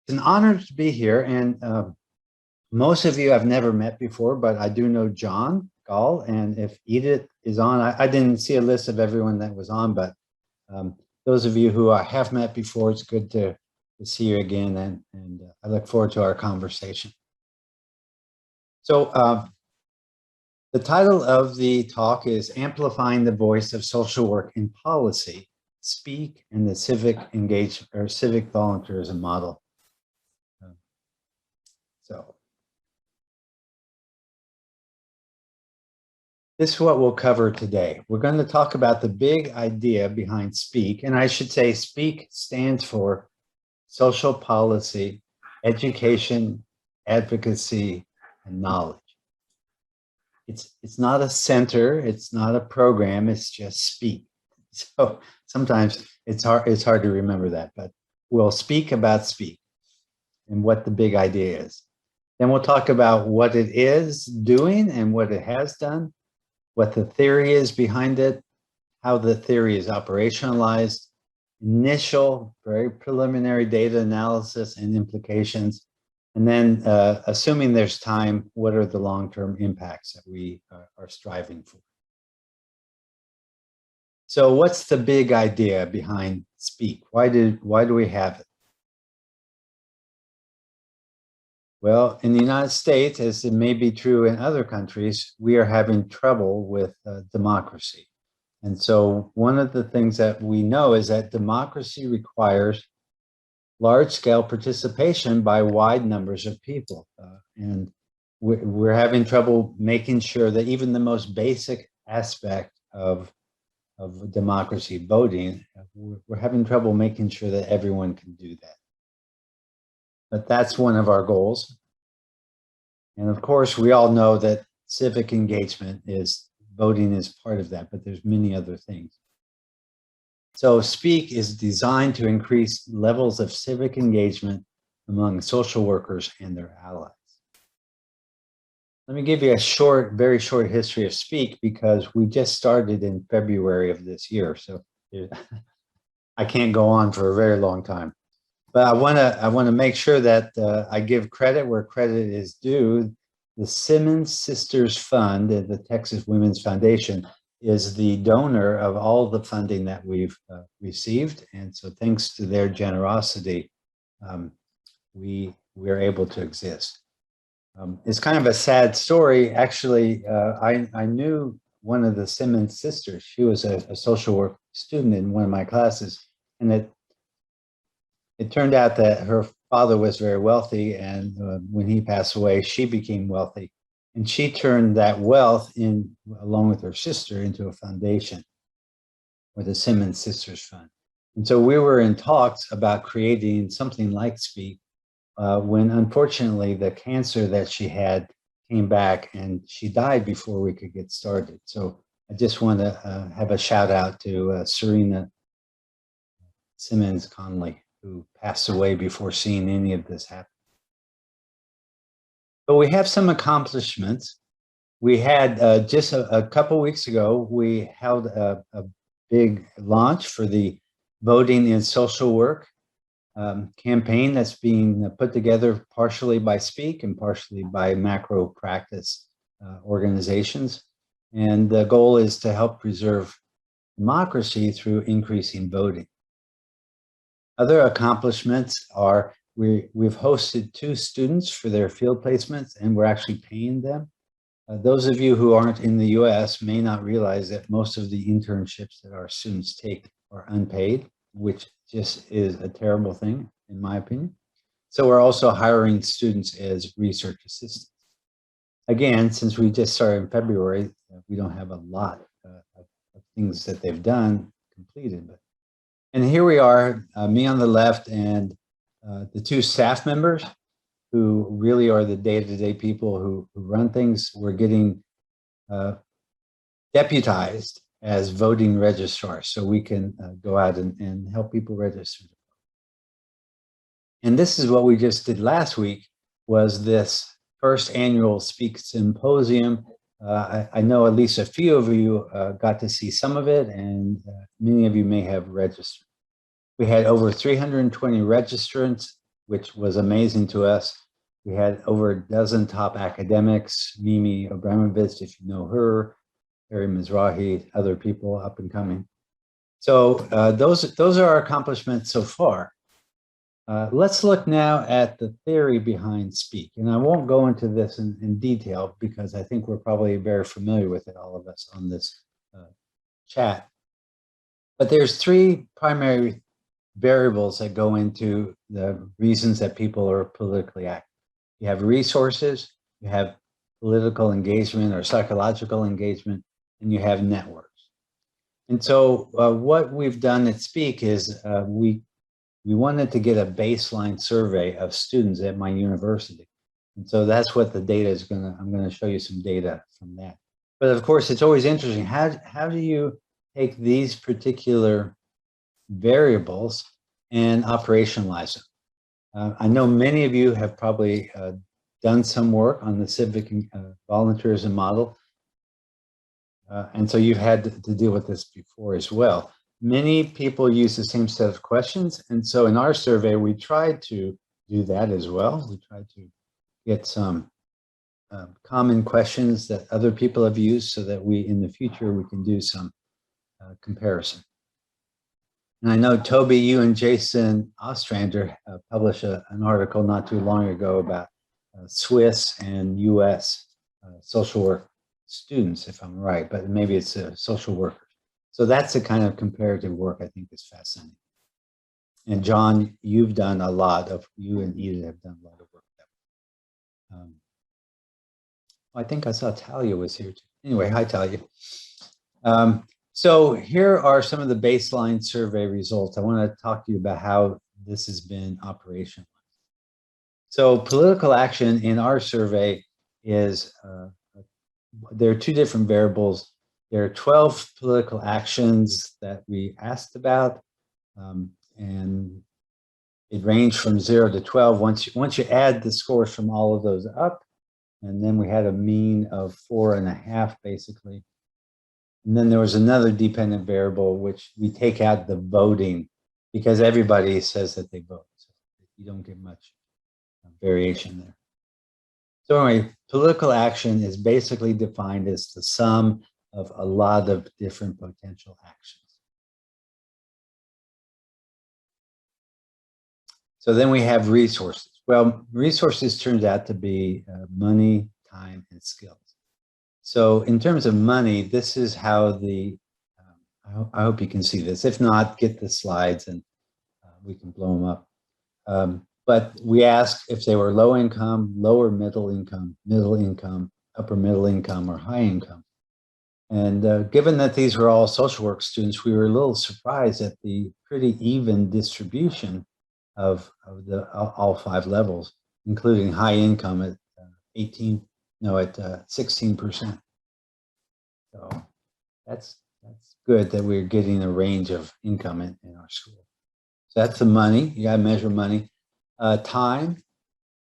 It's an honor to be here, and most of you I've never met before, but I do know John Gall, and if Edith is on, I didn't see a list of everyone that was on, but those of you who I have met before, it's good to see you again, and I look forward to our conversation. So the title of the talk is Amplifying the Voice of Social Work in Policy, Speak and the Civic Voluntarism Model. So this is what we'll cover today. We're going to talk about the big idea behind SPEAK, and I should say SPEAK stands for Social Policy, Education, Advocacy, and Knowledge. It's not a center, it's not a program, it's just SPEAK. So sometimes it's hard to remember that, but we'll speak about SPEAK and what the big idea is. Then we'll talk about what it is doing and what it has done, what the theory is behind it, how the theory is operationalized, initial, very preliminary data analysis and implications, and then assuming there's time, what are the long-term impacts that we are striving for? So what's the big idea behind SPEAK? Why do we have it? Well, in the United States, as it may be true in other countries, we are having trouble with democracy. And so one of the things that we know is that democracy requires large-scale participation by wide numbers of people. And we're having trouble making sure that even the most basic aspect of democracy, voting, we're having trouble making sure that everyone can do that. But that's one of our goals. And of course, we all know that civic engagement voting is part of that, but there's many other things. So SPEAK is designed to increase levels of civic engagement among social workers and their allies. Let me give you a very short history of SPEAK because we just started in February of this year. So I can't go on for a very long time. But I want to make sure that I give credit where credit is due. The Simmons Sisters Fund, the Texas Women's Foundation, is the donor of all the funding that we've received, and so thanks to their generosity, we're able to exist. It's kind of a sad story. Actually, I knew one of the Simmons sisters. She was a social work student in one of my classes, and it turned out that her father was very wealthy, and when he passed away, she became wealthy. And she turned that wealth along with her sister, into a foundation, or the Simmons Sisters Fund. And so we were in talks about creating something like SPEAK when unfortunately the cancer that she had came back and she died before we could get started. So I just want to have a shout out to Serena Simmons Conley, who passed away before seeing any of this happen. But we have some accomplishments. We had just a couple weeks ago, we held a big launch for the Voting in Social Work campaign that's being put together partially by SPEAK and partially by macro practice organizations. And the goal is to help preserve democracy through increasing voting. Other accomplishments are we've hosted 2 students for their field placements, and we're actually paying them. Those of you who aren't in the US may not realize that most of the internships that our students take are unpaid, which just is a terrible thing, in my opinion. So we're also hiring students as research assistants. Again, since we just started in February, we don't have a lot of things that they've done completed. And here we are, me on the left, and the 2 staff members who really are the day-to-day people who run things. We're getting deputized as voting registrars, so we can go out and help people register. And this is what we just did last week, was this first annual SPEAK Symposium. I know at least a few of you got to see some of it, and many of you may have registered. We had over 320 registrants. which was amazing to us. We had over a dozen top academics, Mimi Abramovich, if you know her, Harry Mizrahi, other people up and coming. So those are our accomplishments so far. Let's look now at the theory behind speak. And I won't go into this in detail because I think we're probably very familiar with it, all of us on this chat. But there's three primary variables that go into the reasons that people are politically active. You have resources, you have political engagement or psychological engagement, and you have networks. And so what we've done at Speak is we wanted to get a baseline survey of students at my university. And so that's what the data is I'm gonna show you some data from that. But of course, it's always interesting, how do you take these particular variables and operationalize them? I know many of you have probably done some work on the Civic Voluntarism Model. And so you've had to deal with this before as well. Many people use the same set of questions. And so in our survey, we tried to do that as well. We tried to get some common questions that other people have used so that in the future, we can do some comparison. And I know, Toby, you and Jason Ostrander published an article not too long ago about Swiss and US social work students, if I'm right, but maybe it's social workers. So that's the kind of comparative work I think is fascinating. And John, you've done a lot of, you and Edith have done a lot of work. I think I saw Talia was here too. Anyway, hi Talia. So here are some of the baseline survey results. I want to talk to you about how this has been operationalized. So political action in our survey is, there are two different variables. There are 12 political actions that we asked about, and it ranged from 0 to 12. Once you add the scores from all of those up, and then we had a mean of 4.5 basically. And then there was another dependent variable, which we take out the voting because everybody says that they vote. So you don't get much variation there. So anyway, political action is basically defined as the sum of a lot of different potential actions. So then we have resources. Well, resources turns out to be money, time, and skills. So in terms of money, this is how the, I hope you can see this. If not, get the slides and we can blow them up. But we asked if they were low income, lower middle income, upper middle income, or high income. And given that these were all social work students, we were a little surprised at the pretty even distribution of all 5 levels, including high income at 16%. So that's good that we're getting a range of income in our school. So that's the money. You got to measure money. Time.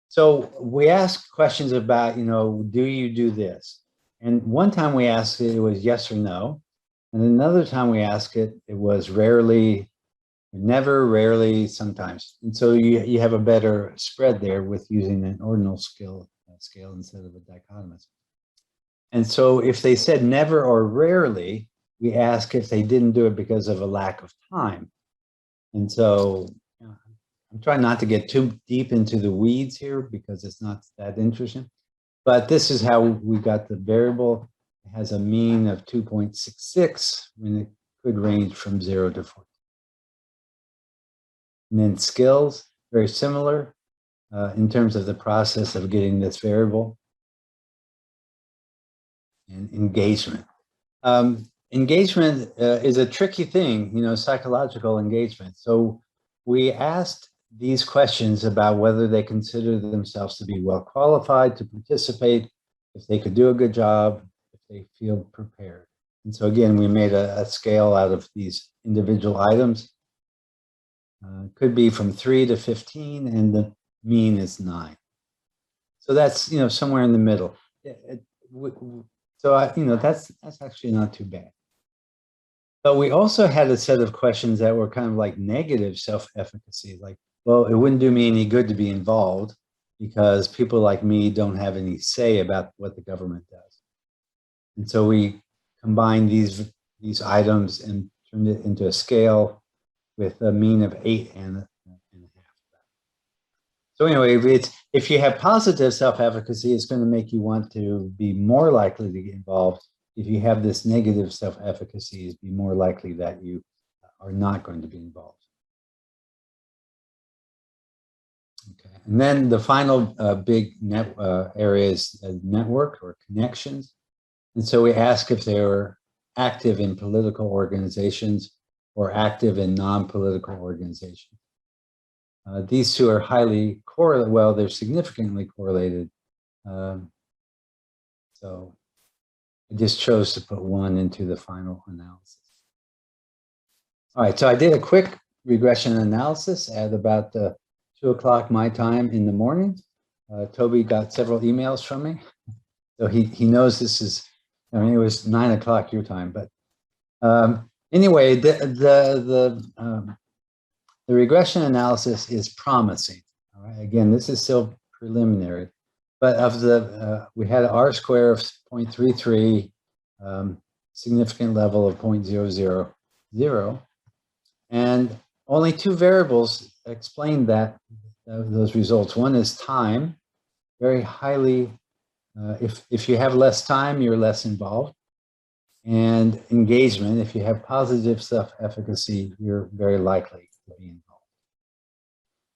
So we asked questions about, do you do this? And one time we asked it was yes or no. And another time we asked it was rarely, never, rarely, sometimes. And so you have a better spread there with using an ordinal scale instead of a dichotomous. And so if they said never or rarely, we ask if they didn't do it because of a lack of time. And so I'm trying not to get too deep into the weeds here because it's not that interesting. But this is how we got the variable. It has a mean of 2.66 when it could range from 0 to 14. And then skills, very similar in terms of the process of getting this variable. And engagement. Engagement is a tricky thing, psychological engagement. So we asked these questions about whether they consider themselves to be well qualified to participate, if they could do a good job, if they feel prepared. And so again, we made a scale out of these individual items. Could be from 3 to 15, and the mean is 9. So that's somewhere in the middle. So that's actually not too bad. But we also had a set of questions that were kind of like negative self-efficacy, like well, it wouldn't do me any good to be involved because people like me don't have any say about what the government does. And so we combine these items and turned it into a scale with a mean of 8.5. So anyway, if you have positive self-efficacy, it's going to make you want to be more likely to get involved. If you have this negative self-efficacy, it's be more likely that you are not going to be involved. Okay, and then the final big area is network or connections. And so we ask if they were active in political organizations or active in non-political organizations. These two are highly correlated. Well, they're significantly correlated. So I just chose to put one into the final analysis. All right, so I did a quick regression analysis at about 2 o'clock my time in the morning. Toby got several emails from me. So he knows this is, I mean, it was 9 o'clock your time, but anyway, the regression analysis is promising. All right, again, this is still preliminary, but of the we had an R-square of 0.33, significant level of 0.000, and only two variables explain that those results. One is time, very highly. If you have less time, you're less involved. And engagement, if you have positive self-efficacy, you're very likely to be involved.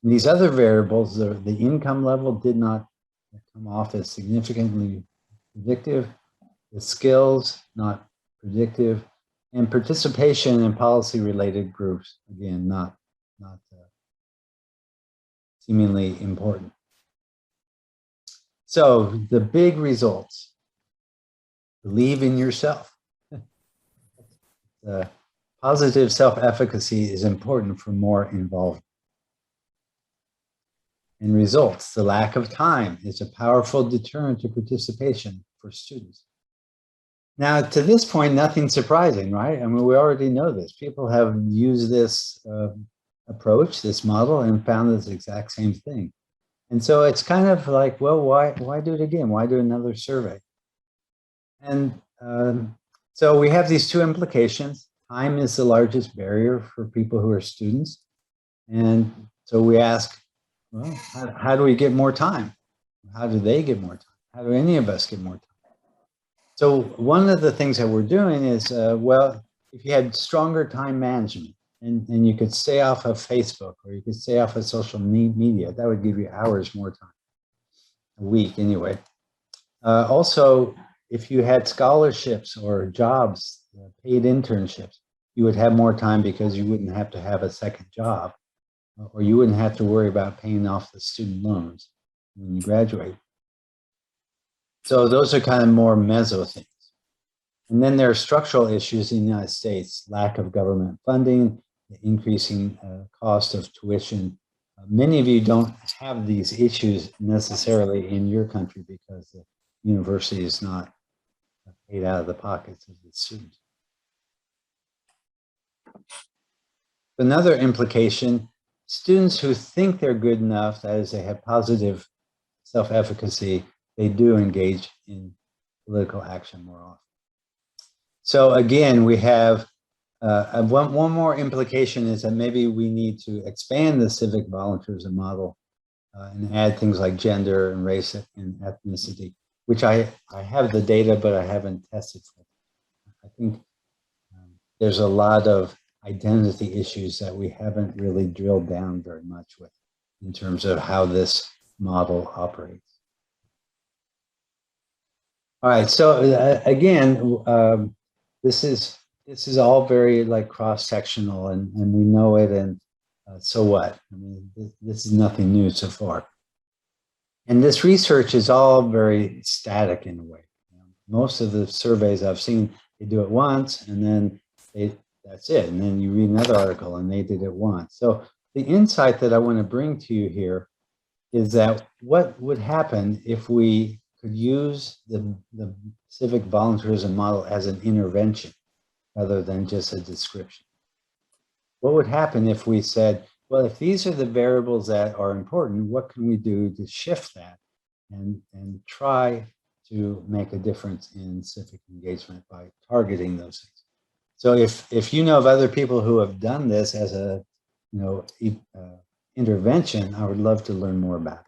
And these other variables, the income level did not come off as significantly predictive. The skills, not predictive. And participation in policy-related groups, again, not seemingly important. So the big results, believe in yourself. Positive self-efficacy is important for more involvement. And results, the lack of time is a powerful deterrent to participation for students. Now, to this point, nothing surprising, right? I mean, we already know this. People have used this approach, this model, and found this exact same thing. And so it's kind of like, well, why do it again? Why do another survey? And so we have these two implications. Time is the largest barrier for people who are students. And so we ask, well, how do we get more time? How do they get more time? How do any of us get more time? So one of the things that we're doing is, well, if you had stronger time management and you could stay off of Facebook or you could stay off of social media, that would give you hours more time, a week anyway. Also, if you had scholarships or jobs, paid internships, you would have more time because you wouldn't have to have a second job, or you wouldn't have to worry about paying off the student loans when you graduate. So those are kind of more meso things. And then there are structural issues in the United States, lack of government funding, the increasing cost of tuition. Many of you don't have these issues necessarily in your country because the university is not paid out of the pockets of the students. Another implication, students who think they're good enough, that is, they have positive self-efficacy, they do engage in political action more often. So again, we have one more implication is that maybe we need to expand the civic voluntarism model and add things like gender and race and ethnicity, which I have the data, but I haven't tested for. I think there's a lot of identity issues that we haven't really drilled down very much with in terms of how this model operates. All right, so again, this is all very like cross-sectional, and we know it, and so what? I mean, this is nothing new so far. And this research is all very static in a way. Most of the surveys I've seen, they do it once, and then that's it. And then you read another article, and they did it once. So the insight that I want to bring to you here is that what would happen if we could use the civic voluntarism model as an intervention rather than just a description? What would happen if we said, well, if these are the variables that are important, what can we do to shift that and try to make a difference in civic engagement by targeting those things? So if you know of other people who have done this as a intervention, I would love to learn more about it.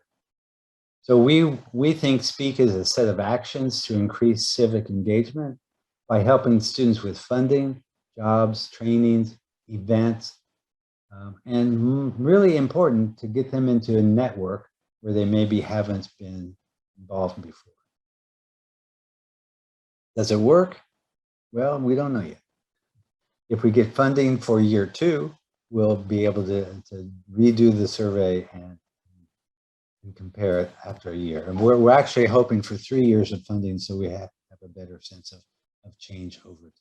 So we think SPEAK is a set of actions to increase civic engagement by helping students with funding, jobs, trainings, events, and really important to get them into a network where they maybe haven't been involved before. Does it work? Well, we don't know yet. If we get funding for year 2, we'll be able to redo the survey and compare it after a year. And we're actually hoping for 3 years of funding, so we have a better sense of change over time.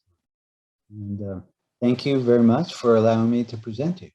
And thank you very much for allowing me to present to you.